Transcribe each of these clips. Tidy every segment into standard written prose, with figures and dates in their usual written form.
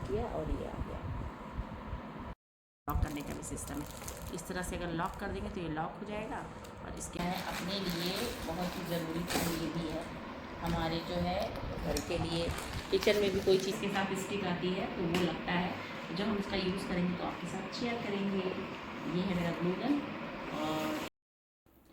किया और ये आ गया। लॉक करने का भी सिस्टम है। इस तरह से अगर लॉक कर देंगे तो ये लॉक हो जाएगा। और इसके अपने लिए बहुत ही ज़रूरी टूल ये भी है हमारे जो है घर के लिए। किचन में भी कोई चीज़ के साथ स्टिक आती है तो वो लगता है, जब हम उसका यूज़ करेंगे तो आपके साथ शेयर करेंगे। ये है मेरा ग्लू गन। और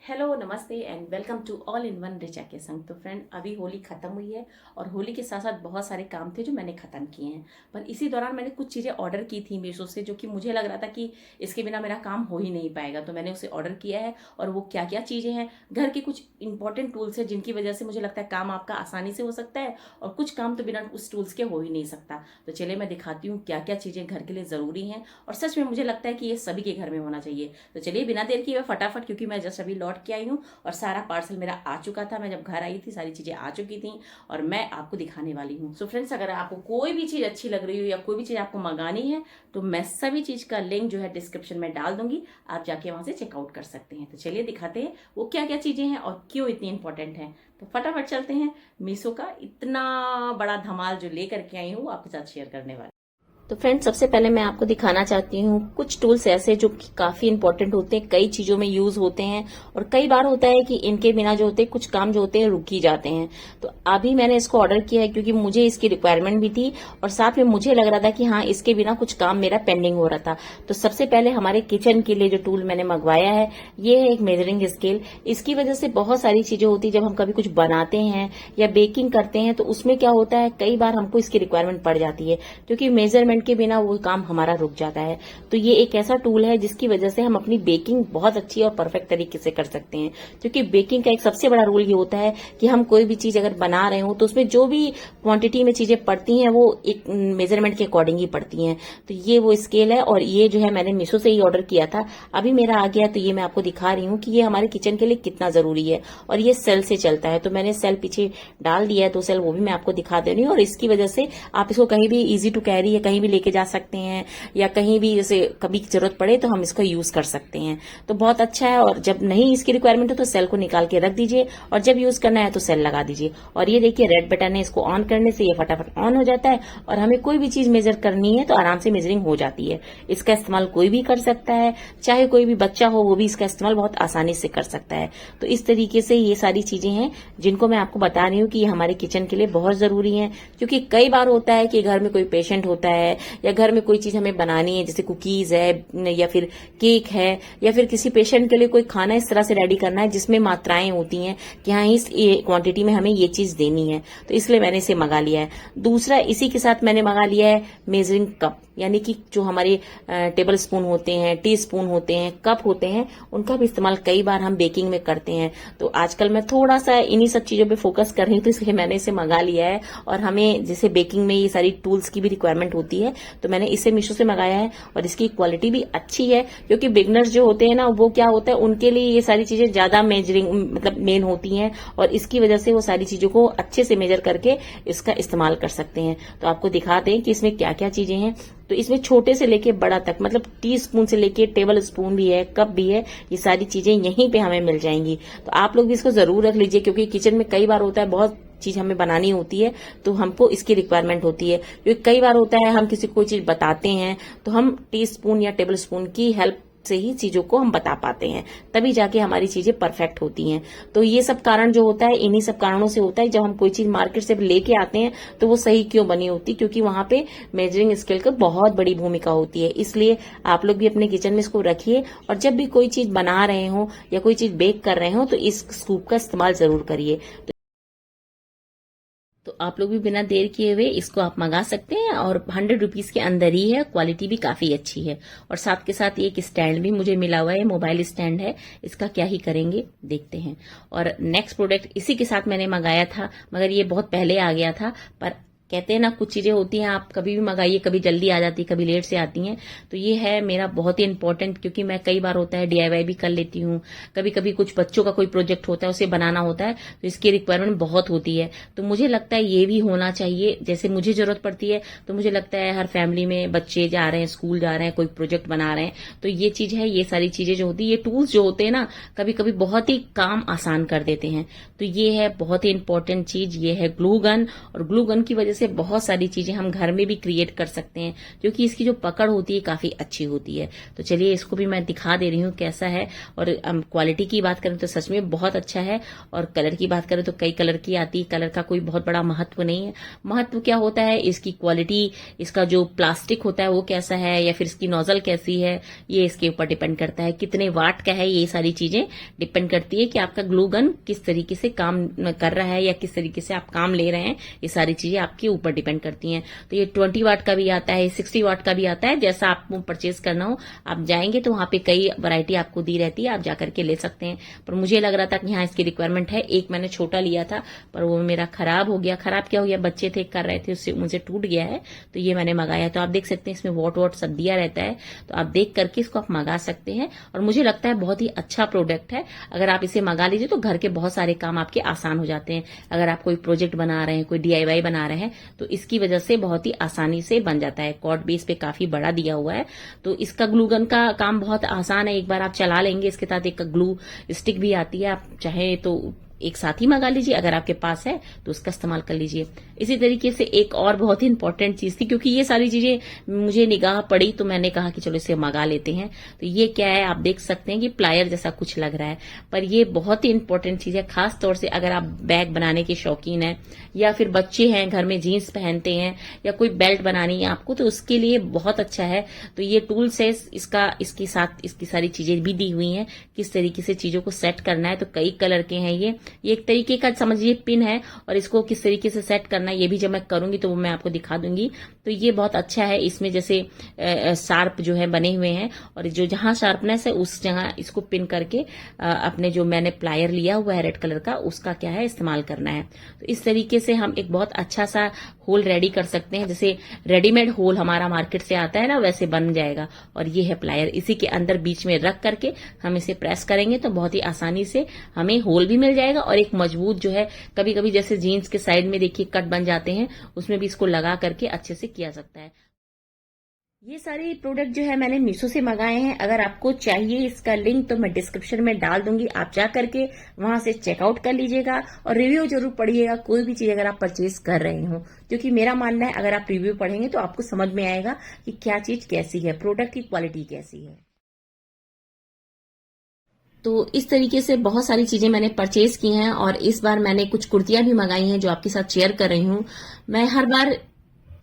हेलो, नमस्ते and welcome to all in one Richa के संग। तो फ्रेंड, अभी होली ख़त्म हुई है और होली के साथ साथ बहुत सारे काम थे जो मैंने ख़त्म किए हैं। पर इसी दौरान मैंने कुछ चीज़ें ऑर्डर की थी मीशो से, जो कि मुझे लग रहा था कि इसके बिना मेरा काम हो ही नहीं पाएगा। तो मैंने उसे ऑर्डर किया है। और वो क्या क्या चीज़ें हैं, घर के कुछ इंपॉर्टेंट टूल्स हैं जिनकी वजह से मुझे लगता है काम आपका आसानी से हो सकता है, और कुछ काम तो बिना उस टूल्स के हो ही नहीं सकता। तो चलिए मैं दिखाती हूँ क्या क्या चीज़ें घर के लिए ज़रूरी हैं, और सच में मुझे लगता है कि ये सभी के घर में होना चाहिए। तो चलिए बिना देर किए फटाफट, क्योंकि मैं जस्ट अभी लौट के आई हूँ और सारा पार्सल मेरा आ चुका था। मैं जब घर आई थी सारी चीज़ें आ चुकी थी और मैं आपको दिखाने वाली हूँ। सो फ्रेंड्स, अगर आपको कोई भी चीज़ अच्छी लग रही हो या कोई भी चीज़ आपको मंगानी है तो मैं सभी चीज़ का लिंक जो है डिस्क्रिप्शन में डाल दूंगी, आप जाके वहाँ से चेकआउट कर सकते हैं। तो चलिए दिखाते हैं वो क्या क्या चीज़ें हैं और क्यों इतनी इंपॉर्टेंट हैं। तो फटाफट चलते हैं मीशो का इतना बड़ा धमाल जो लेकर के आई हूँ आपके साथ शेयर करने वाली। तो फ्रेंड्स, सबसे पहले मैं आपको दिखाना चाहती हूँ कुछ टूल्स ऐसे जो कि काफी इंपॉर्टेंट होते हैं, कई चीजों में यूज होते हैं, और कई बार होता है कि इनके बिना जो होते हैं कुछ काम जो होते हैं रुक ही जाते हैं। तो अभी मैंने इसको ऑर्डर किया है क्योंकि मुझे इसकी रिक्वायरमेंट भी थी, और साथ में मुझे लग रहा था कि हाँ, इसके बिना कुछ काम मेरा पेंडिंग हो रहा था। तो सबसे पहले हमारे किचन के लिए जो टूल मैंने मंगवाया है, ये है एक मेजरिंग स्केल। इसकी वजह से बहुत सारी चीजें होती है, जब हम कभी कुछ बनाते हैं या बेकिंग करते हैं तो उसमें क्या होता है, कई बार हमको इसकी रिक्वायरमेंट पड़ जाती है, क्योंकि मेजरमेंट के बिना वो काम हमारा रुक जाता है। तो ये एक ऐसा टूल है जिसकी वजह से हम अपनी बेकिंग बहुत अच्छी और परफेक्ट तरीके से कर सकते हैं। क्योंकि बेकिंग का एक सबसे बड़ा रूल ये होता है कि हम कोई भी चीज अगर बना रहे हो तो उसमें जो भी क्वांटिटी में चीजें पड़ती हैं वो एक मेजरमेंट के अकॉर्डिंग ही पड़ती हैं। तो ये वो स्केल है, और ये जो है मैंने मीशो से ही ऑर्डर किया था, अभी मेरा आ गया। तो ये मैं आपको दिखा रही हूँ कि ये हमारे किचन के लिए कितना जरूरी है। और ये सेल से चलता है, तो मैंने सेल पीछे डाल दिया है, तो सेल वो भी मैं आपको दिखा दे रही हूँ। और इसकी वजह से आप इसको कहीं भी इजी टू कैरी या कहीं भी लेके जा सकते हैं, या कहीं भी जैसे कभी जरूरत पड़े तो हम इसको यूज कर सकते हैं। तो बहुत अच्छा है। और जब नहीं इसकी रिक्वायरमेंट हो तो सेल को निकाल के रख दीजिए, और जब यूज करना है तो सेल लगा दीजिए। और ये देखिए रेड बटन है, इसको ऑन करने से ये फटाफट ऑन हो जाता है, और हमें कोई भी चीज मेजर करनी है तो आराम से मेजरिंग हो जाती है। इसका इस्तेमाल कोई भी कर सकता है, चाहे कोई भी बच्चा हो वो भी इसका इस्तेमाल बहुत आसानी से कर सकता है। तो इस तरीके से ये सारी चीजें हैं जिनको मैं आपको बता रही हूँ कि ये हमारे किचन के लिए बहुत जरूरी है। क्योंकि कई बार होता है कि घर में कोई पेशेंट होता है, या घर में कोई चीज हमें बनानी है, जैसे कुकीज है या फिर केक है, या फिर किसी पेशेंट के लिए कोई खाना इस तरह से रेडी करना है जिसमें मात्राएं होती हैं कि हाँ इस क्वांटिटी में हमें ये चीज देनी है। तो इसलिए मैंने इसे मंगा लिया है। दूसरा, इसी के साथ मैंने मंगा लिया है मेजरिंग कप, यानी कि जो हमारे टेबल स्पून होते हैं, टी स्पून होते हैं, कप होते हैं, उनका भी इस्तेमाल कई बार हम बेकिंग में करते हैं। तो आजकल मैं थोड़ा सा इन्हीं सब चीजों पे फोकस कर रही हूँ, तो इसलिए मैंने इसे मंगा लिया है। और हमें जैसे बेकिंग में ये सारी टूल्स की भी रिक्वायरमेंट होती है, तो मैंने इसे मीशो से मंगाया है। और इसकी क्वालिटी भी अच्छी है, क्योंकि बिगनर्स जो होते हैं ना, वो क्या होता है उनके लिए ये सारी चीजें ज्यादा मेजरिंग मतलब मेन होती हैं, और इसकी वजह से वो सारी चीजों को अच्छे से मेजर करके इसका इस्तेमाल कर सकते हैं। तो आपको दिखाते हैं कि इसमें क्या क्या चीजें हैं। तो इसमें छोटे से लेके बड़ा तक, मतलब टी स्पून से लेके टेबल स्पून भी है, कप भी है, ये सारी चीजें यहीं पे हमें मिल जाएंगी। तो आप लोग भी इसको जरूर रख लीजिए, क्योंकि किचन में कई बार होता है बहुत चीज हमें बनानी होती है तो हमको इसकी रिक्वायरमेंट होती है। क्योंकि कई बार होता है हम किसी को कोई चीज बताते हैं तो हम टी स्पून या टेबल स्पून की हेल्प से ही चीजों को हम बता पाते हैं, तभी जाके हमारी चीजें परफेक्ट होती हैं। तो ये सब कारण जो होता है, इन्हीं सब कारणों से होता है। जब हम कोई चीज मार्केट से लेके आते हैं तो वो सही क्यों बनी होती, क्योंकि वहां पे मेजरिंग स्केल की बहुत बड़ी भूमिका होती है। इसलिए आप लोग भी अपने किचन में इसको रखिए, और जब भी कोई चीज बना रहे हो या कोई चीज बेक कर रहे हो तो इस स्कूप का इस्तेमाल जरूर करिए। तो आप लोग भी बिना देर किए हुए इसको आप मंगा सकते हैं, और 100 रुपीज के अंदर ही है, क्वालिटी भी काफी अच्छी है। और साथ के साथ ये एक स्टैंड भी मुझे मिला हुआ है, मोबाइल स्टैंड है। इसका क्या ही करेंगे देखते हैं। और नेक्स्ट प्रोडक्ट इसी के साथ मैंने मंगाया था, मगर ये बहुत पहले आ गया था। पर कहते हैं ना, कुछ चीजें होती हैं आप कभी भी मंगाइए, कभी जल्दी आ जाती है, कभी लेट से आती हैं। तो ये है मेरा बहुत ही इंपॉर्टेंट, क्योंकि मैं कई बार होता है DIY भी कर लेती हूँ, कभी कभी कुछ बच्चों का कोई प्रोजेक्ट होता है उसे बनाना होता है, तो इसकी रिक्वायरमेंट बहुत होती है। तो मुझे लगता है ये भी होना चाहिए, जैसे मुझे जरूरत पड़ती है, तो मुझे लगता है हर फैमिली में बच्चे जा रहे हैं, स्कूल जा रहे हैं, कोई प्रोजेक्ट बना रहे हैं, तो ये चीज है, ये सारी चीजें जो होती है, ये टूल्स जो होते हैं ना, कभी कभी बहुत ही काम आसान कर देते हैं। तो ये है बहुत ही इंपॉर्टेंट चीज, ये है ग्लू गन। और ग्लू गन की वजह से बहुत सारी चीजें हम घर में भी क्रिएट कर सकते हैं, क्योंकि इसकी जो पकड़ होती है काफी अच्छी होती है। तो चलिए इसको भी मैं दिखा दे रही हूँ कैसा है। और क्वालिटी की बात करें तो सच में बहुत अच्छा है, और कलर की बात करें तो कई कलर की आती है। कलर का कोई बहुत बड़ा महत्व नहीं है। महत्व क्या होता है, इसकी क्वालिटी, इसका जो प्लास्टिक होता है वो कैसा है, या फिर इसकी नोजल कैसी है, ये इसके ऊपर डिपेंड करता है। कितने वाट का है, ये सारी चीजें डिपेंड करती है कि आपका ग्लू गन किस तरीके से काम कर रहा है या किस तरीके से आप काम ले रहे हैं। ये सारी चीजें आपके ऊपर डिपेंड करती हैं। तो ये 20 वाट का भी आता है, 60 वाट का भी आता है। जैसा आपको परचेज करना हो आप जाएंगे तो वहां पे कई वैरायटी आपको दी रहती है, आप जाकर के ले सकते हैं। पर मुझे लग रहा था कि हाँ इसकी रिक्वायरमेंट है। एक मैंने छोटा लिया था पर वो मेरा खराब हो गया। खराब क्या हो गया, बच्चे थे कर रहे थे, उससे मुझे टूट गया है, तो ये मैंने मंगाया। तो आप देख सकते हैं इसमें वॉट सब दिया रहता है, तो आप देख करके इसको आप मंगा सकते हैं। और मुझे लगता है बहुत ही अच्छा प्रोडक्ट है। अगर आप इसे मंगा लीजिए तो घर के बहुत सारे काम आपके आसान हो जाते हैं। अगर आप कोई प्रोजेक्ट बना रहे हैं, कोई DIY बना रहे हैं, तो इसकी वजह से बहुत ही आसानी से बन जाता है। कॉर्ड बेस पे काफी बड़ा दिया हुआ है, तो इसका ग्लू गन का काम बहुत आसान है। एक बार आप चला लेंगे, इसके साथ एक ग्लू स्टिक भी आती है, आप चाहे तो एक साथ ही मंगा लीजिए, अगर आपके पास है तो उसका इस्तेमाल कर लीजिए। इसी तरीके से एक और बहुत ही इंपॉर्टेंट चीज थी, क्योंकि ये सारी चीजें मुझे निगाह पड़ी तो मैंने कहा कि चलो इसे मंगा लेते हैं। तो ये क्या है, आप देख सकते हैं कि प्लायर जैसा कुछ लग रहा है, पर ये बहुत ही इंपॉर्टेंट चीज है। खास तौर से अगर आप बैग बनाने के शौकीन हैं, या फिर बच्चे हैं घर में जीन्स पहनते हैं, या कोई बेल्ट बनानी है आपको, तो उसके लिए बहुत अच्छा है। तो ये टूल्स है, इसके साथ इसकी सारी चीजें भी दी हुई हैं, किस तरीके से चीजों को सेट करना है। तो कई कलर के हैं ये एक तरीके का समझिए पिन है, और इसको किस तरीके से सेट करना है ये भी जब मैं करूंगी तो वो मैं आपको दिखा दूंगी। तो ये बहुत अच्छा है। इसमें जैसे शार्प जो है बने हुए हैं, और जो जहां शार्पनेस है उस जगह इसको पिन करके अपने जो मैंने प्लायर लिया हुआ है रेड कलर का, उसका क्या है इस्तेमाल करना है। तो इस तरीके से हम एक बहुत अच्छा सा होल रेडी कर सकते हैं। जैसे रेडीमेड होल हमारा मार्केट से आता है ना, वैसे बन जाएगा। और ये है प्लायर, इसी के अंदर बीच में रख करके हम इसे प्रेस करेंगे तो बहुत ही आसानी से हमें होल भी मिल जाएगा, और एक मजबूत जो है, कभी कभी जैसे जीन्स के साइड में देखिए कट बन जाते हैं, उसमें भी इसको लगा करके अच्छे से किया सकता है। ये सारे प्रोडक्ट जो है मैंने मीशो से मंगाए हैं। अगर आपको चाहिए इसका लिंक तो मैं डिस्क्रिप्शन में डाल दूंगी, आप जा करके वहां से चेकआउट कर लीजिएगा, और रिव्यू जरूर पढ़िएगा कोई भी चीज अगर आप परचेज कर रहे हो, क्योंकि मेरा मानना है अगर आप रिव्यू पढ़ेंगे तो आपको समझ में आएगा कि क्या चीज कैसी है, प्रोडक्ट की क्वालिटी कैसी है। तो इस तरीके से बहुत सारी चीजें मैंने परचेज की हैं, और इस बार मैंने कुछ कुर्तियां भी मंगाई हैं जो आपके साथ शेयर कर रही हूँ। मैं हर बार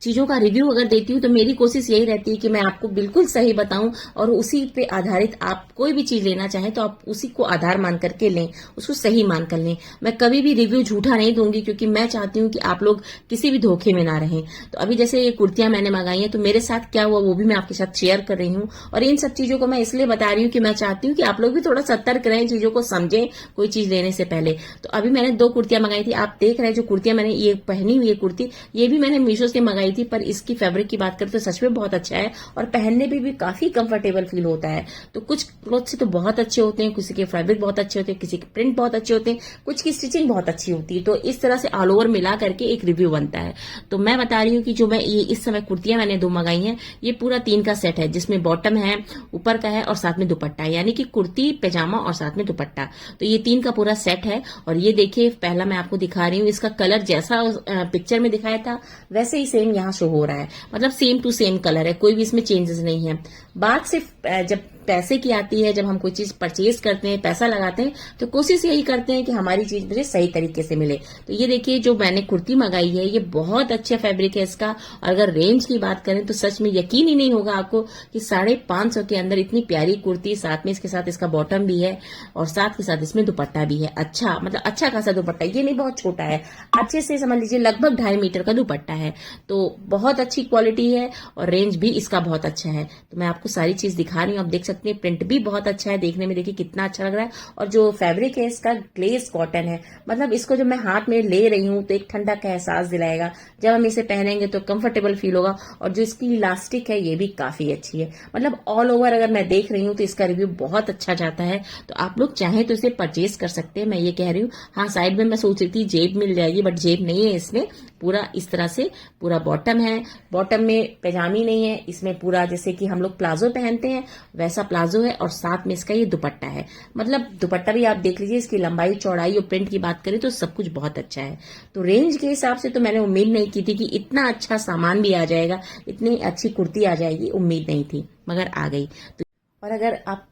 चीजों का रिव्यू अगर देती हूँ तो मेरी कोशिश यही रहती है कि मैं आपको बिल्कुल सही बताऊं, और उसी पे आधारित आप कोई भी चीज लेना चाहें तो आप उसी को आधार मान करके लें, उसको सही मान कर लें। मैं कभी भी रिव्यू झूठा नहीं दूंगी, क्योंकि मैं चाहती हूँ कि आप लोग किसी भी धोखे में ना रहें। तो अभी जैसे ये कुर्तियां मैंने मंगाई हैं, तो मेरे साथ क्या हुआ वो भी मैं आपके साथ शेयर कर रही हूँ। और इन सब चीजों को मैं इसलिए बता रही हूँ कि मैं चाहती हूँ कि आप लोग भी थोड़ा सतर्क रहें, चीजों को समझें कोई चीज लेने से पहले। तो अभी मैंने 2 कुर्तियां मंगाई थी, आप देख रहे हैं जो कुर्तियां मैंने ये पहनी हुई है कुर्ती, ये भी मैंने मीशो से मंगाई थी, पर इसकी फैब्रिक की बात करें तो सच में बहुत अच्छा है, और पहनने में भी काफी कंफर्टेबल फील होता है। तो कुछ क्लोथ से तो बहुत अच्छे होते हैं, किसी के फैब्रिक बहुत अच्छे होते हैं, किसी के प्रिंट बहुत अच्छे होते हैं, कुछ की स्टिचिंग बहुत अच्छी होती है। तो इस तरह से ऑल ओवर मिला करके एक रिव्यू बनता है। तो मैं बता रही हूँ कि जो मैं ये इस समय कुर्तियां मैंने 2 मंगाई हैं, ये पूरा 3 का सेट है, जिसमें बॉटम है, ऊपर का है, और साथ में दुपट्टा है, यानी कि कुर्ती पैजामा और साथ में दुपट्टा। तो ये 3 का पूरा सेट है। और ये देखिए पहला मैं आपको दिखा रही हूँ, इसका कलर जैसा पिक्चर में दिखाया था वैसे ही सेम यहाँ शो हो रहा है, मतलब सेम टू सेम कलर है, कोई भी इसमें चेंजेस नहीं है। बात सिर्फ जब पैसे की आती है, जब हम कोई चीज परचेज करते हैं, पैसा लगाते हैं, तो कोशिश यही करते हैं कि हमारी चीज मुझे सही तरीके से मिले। तो ये देखिए जो मैंने कुर्ती मंगाई है, ये बहुत अच्छा फैब्रिक है इसका। और अगर रेंज की बात करें तो सच में यकीन ही नहीं होगा आपको कि 550 के अंदर इतनी प्यारी कुर्ती, साथ में इसके साथ इसका बॉटम भी है, और साथ के साथ इसमें दुपट्टा भी है। अच्छा, मतलब अच्छा खासा दुपट्टा, ये नहीं बहुत छोटा है, अच्छे से समझ लीजिए लगभग 2.5 मीटर का दुपट्टा है। तो बहुत अच्छी क्वालिटी है, और रेंज भी इसका बहुत अच्छा है। तो मैं आपको सारी चीज दिखा रही हूँ, आप देख सकते हैं प्रिंट भी बहुत अच्छा है, देखने में देखिए कितना अच्छा लग रहा है। और जो फैब्रिक है इसका ग्लेज कॉटन है, मतलब इसको जब मैं हाथ में ले रही हूँ तो एक ठंडा का एहसास दिलाएगा, जब हम इसे पहनेंगे तो कंफर्टेबल फील होगा। और जो इसकी इलास्टिक है ये भी काफी अच्छी है, मतलब ऑल ओवर अगर मैं देख रही हूँ तो इसका रिव्यू बहुत अच्छा जाता है। तो आप लोग चाहें तो इसे परचेज कर सकते हैं, मैं ये कह रही हूँ। हाँ, साइड में मैं सोच रही थी जेब मिल जाएगी, बट जेब नहीं है इसमें, पूरा इस तरह से पूरा बॉटम है। बॉटम में पैजामी नहीं है, इसमें पूरा जैसे कि हम लोग प्लाजो पहनते हैं वैसा प्लाजो है, और साथ में इसका ये दुपट्टा है। मतलब दुपट्टा भी आप देख लीजिए, इसकी लंबाई चौड़ाई और प्रिंट की बात करें तो सब कुछ बहुत अच्छा है। तो रेंज के हिसाब से तो मैंने उम्मीद नहीं की थी कि इतना अच्छा सामान भी आ जाएगा, इतनी अच्छी कुर्ती आ जाएगी, उम्मीद नहीं थी, मगर आ गई। तो और अगर आप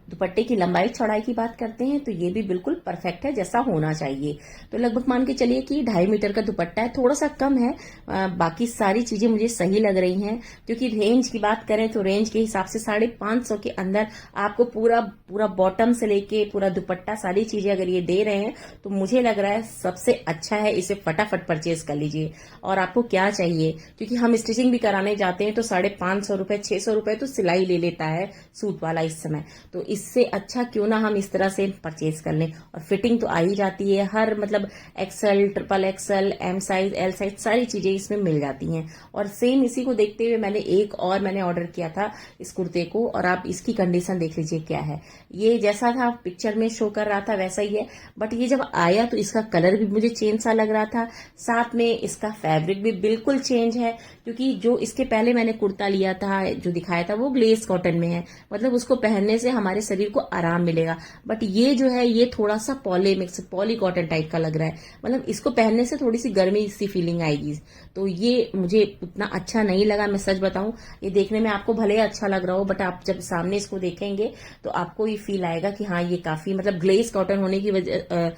दुपट्टे की लंबाई चौड़ाई की बात करते हैं तो ये भी बिल्कुल परफेक्ट है, जैसा होना चाहिए। तो लगभग मान के चलिए कि 2.5 मीटर का दुपट्टा है, थोड़ा सा कम है। बाकी सारी चीजें मुझे सही लग रही हैं, क्योंकि रेंज की बात करें तो रेंज के हिसाब से 550 के अंदर आपको पूरा पूरा बॉटम से लेके पूरा दुपट्टा सारी चीजें अगर ये दे रहे हैं तो मुझे लग रहा है सबसे अच्छा है। इसे फटाफट परचेज कर लीजिए। और आपको क्या चाहिए, क्योंकि हम स्टिचिंग भी कराने जाते हैं तो 550 रुपए 600 रुपए तो सिलाई ले लेता है सूट वाला इस समय। तो इससे अच्छा क्यों ना हम इस तरह से परचेज कर लें। और फिटिंग तो आ ही जाती है, हर मतलब XL, triple XL, M size, L size सारी चीजें इसमें मिल जाती हैं। और सेम इसी को देखते हुए मैंने ऑर्डर किया था इस कुर्ते को, और आप इसकी कंडीशन देख लीजिए क्या है। ये जैसा था पिक्चर में शो कर रहा था वैसा ही है, बट ये जब आया तो इसका कलर भी मुझे चेंज सा लग रहा था, साथ में इसका फैब्रिक भी बिल्कुल चेंज है। क्योंकि जो इसके पहले मैंने कुर्ता लिया था जो दिखाया था वो ग्लेस कॉटन में है, मतलब उसको पहनने से हमारे शरीर को आराम मिलेगा। बट ये जो है ये थोड़ा सा पॉली कॉटन टाइप का लग रहा है, मतलब इसको पहनने से थोड़ी सी गर्मी सी फीलिंग आएगी। तो ये मुझे उतना अच्छा नहीं लगा, मैं सच बताऊं। ये देखने में आपको भले अच्छा लग रहा हो, बट आप जब सामने इसको देखेंगे तो आपको ये फील आएगा कि हाँ ये काफी मतलब ग्लेस कॉटन होने की वजह,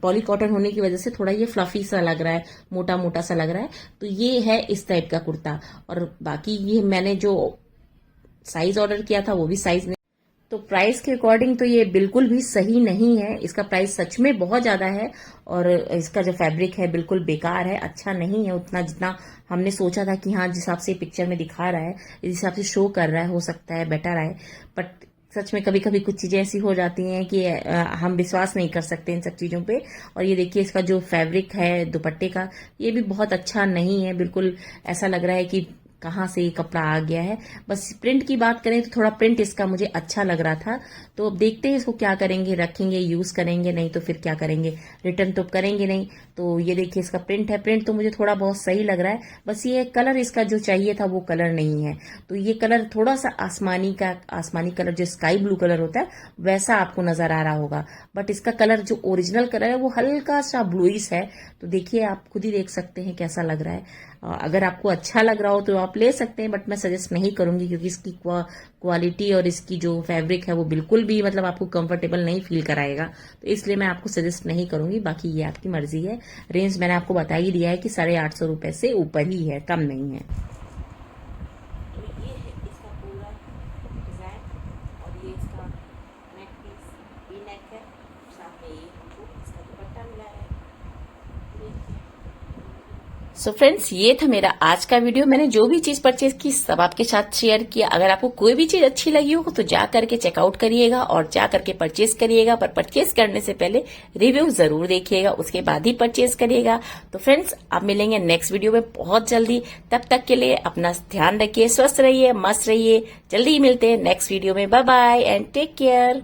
पॉली कॉटन होने की वजह से थोड़ा ये फ्लफी सा लग रहा है, मोटा मोटा सा लग रहा है। तो ये है इस टाइप का कुर्ता। और बाकी ये मैंने जो साइज ऑर्डर किया था वो भी साइज नहीं। तो प्राइस के अकॉर्डिंग तो ये बिल्कुल भी सही नहीं है, इसका प्राइस सच में बहुत ज्यादा है। और इसका जो फैब्रिक है बिल्कुल बेकार है, अच्छा नहीं है उतना जितना हमने सोचा था कि हाँ जिस हिसाब से पिक्चर में दिखा रहा है, इस हिसाब से शो कर रहा है, हो सकता है बेटर आए। बट सच में कभी कभी कुछ चीजें ऐसी हो जाती हैं कि हम विश्वास नहीं कर सकते इन सब चीजों पे। और ये देखिए इसका जो फैब्रिक है दुपट्टे का, ये भी बहुत अच्छा नहीं है, बिल्कुल ऐसा लग रहा है कि कहाँ से ये कपड़ा आ गया है। बस प्रिंट की बात करें तो थोड़ा प्रिंट इसका मुझे अच्छा लग रहा था। तो अब देखते हैं इसको क्या करेंगे, रखेंगे, यूज करेंगे, नहीं तो फिर क्या करेंगे, रिटर्न तो करेंगे नहीं। तो ये देखिए इसका प्रिंट है, प्रिंट तो मुझे थोड़ा बहुत सही लग रहा है, बस ये कलर इसका जो चाहिए था वो कलर नहीं है। तो ये कलर थोड़ा सा आसमानी कलर जो स्काई ब्लू कलर होता है वैसा आपको नजर आ रहा होगा, बट इसका कलर जो ओरिजिनल कलर है वो हल्का सा ब्लूइश है। तो देखिए आप खुद ही देख सकते हैं कैसा लग रहा है। अगर आपको अच्छा लग रहा हो तो आप ले सकते हैं, बट मैं सजेस्ट नहीं करूंगी, क्योंकि इसकी क्वालिटी और इसकी जो फैब्रिक है वो बिल्कुल भी मतलब आपको कंफर्टेबल नहीं फील कराएगा। तो इसलिए मैं आपको सजेस्ट नहीं करूंगी। बाकी ये आपकी मर्जी है। रेंज मैंने आपको बता ही दिया है कि 850 रुपए से ऊपर ही है, कम नहीं है। तो ये है इसका पूरा डिजाइन, और ये इसका नेक पीस, वी नेक है, साथ में ये हमको इसका दुपट्टा मिला है। सो फ्रेंड्स, ये था मेरा आज का वीडियो। मैंने जो भी चीज परचेज की सब आपके साथ शेयर किया। अगर आपको कोई भी चीज अच्छी लगी हो तो जा करके चेकआउट करिएगा और जा करके परचेज करिएगा, पर परचेज करने से पहले रिव्यू जरूर देखिएगा, उसके बाद ही परचेज करिएगा। तो फ्रेंड्स, आप मिलेंगे नेक्स्ट वीडियो में बहुत जल्दी। तब तक के लिए अपना ध्यान रखिए, स्वस्थ रहिए, मस्त रहिए। जल्दी ही मिलते हैं नेक्स्ट वीडियो में। Bye bye and take care.